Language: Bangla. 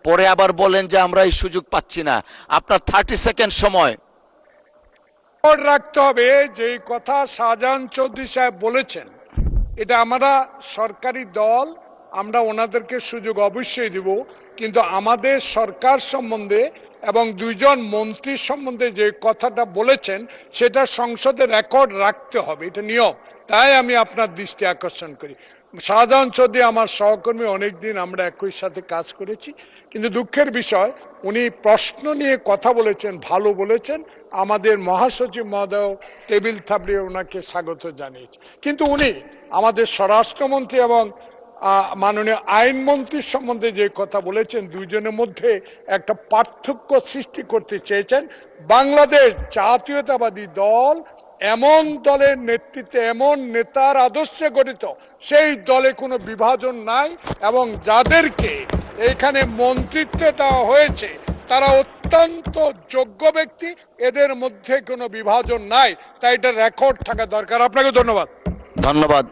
পরে আবার বলেন যে আমরা এই সুযোগ পাচ্ছি না। আপনার 30 সেকেন্ড সময়। রাখতে হবে যে কথা শাহজাহান চৌধুরী সাহেব বলেছেন, এটা আমরা সরকারি দল, আমরা ওনাদেরকে সুযোগ অবশ্যই দিব, কিন্তু আমাদের সরকার সম্বন্ধে এবং দুইজন মন্ত্রী সম্বন্ধে যে কথাটা বলেছেন সেটা সংসদে রেকর্ড রাখতে হবে, এটা নিয়ম। তাই আমি আপনার দৃষ্টি আকর্ষণ করি। শাহজাহান চৌধুরী আমার সহকর্মী, অনেকদিন আমরা একই সাথে কাজ করেছি, কিন্তু দুঃখের বিষয় উনি প্রশ্ন নিয়ে কথা বলেছেন, ভালো বলেছেন। আমাদের মহাসচিব মহোদয় টেবিল থাপড়িয়ে ওনাকে স্বাগত জানিয়েছে, কিন্তু উনি আমাদের স্বরাষ্ট্রমন্ত্রী এবং মাননীয় আইনমন্ত্রীর সম্বন্ধে যে কথা বলেছেন, দুইজনের মধ্যে একটা পার্থক্য সৃষ্টি করতে চেয়েছেন। বাংলাদেশ জাতীয়তাবাদী দল এমন দলের নেতৃত্বে, এমন নেতার আদর্শে গঠিত, সেই দলে কোনো বিভাজন নাই, এবং যাদেরকে এখানে মন্ত্রিত্ব দেওয়া হয়েছে তারা অত্যন্ত যোগ্য ব্যক্তি, এদের মধ্যে কোনো বিভাজন নাই। তাই এটা রেকর্ড থাকা দরকার। আপনাকে ধন্যবাদ। ধন্যবাদ।